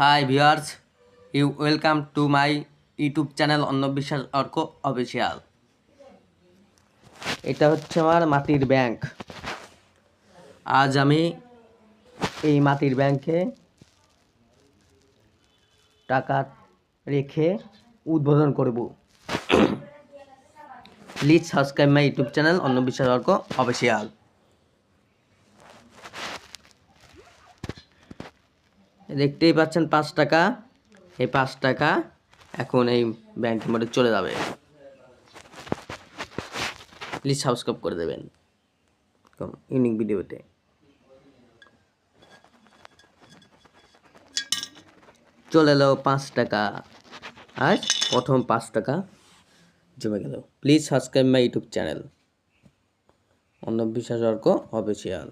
Hi viewers, you welcome to my YouTube channel Annobiswas Arka official. এটা হচ্ছে আমার মাটির ব্যাংক। আজ আমি এই মাটির ব্যাংকে টাকা রেখে উদ্বোধন করব। Please subscribe my YouTube channel Annobiswas Arka official. দেখতেই পাচ্ছেন 5 টাকা, এই 5 টাকা এখন এই ব্যাংকের মধ্যে চলে যাবে। প্লিজ সাবস্ক্রাইব করে দেবেন ইউনিক ভিডিওতে। চলে এলো 5 টাকা, আজ প্রথম 5 টাকা জমে গেল। Please subscribe my YouTube channel Annobiswas Arka official.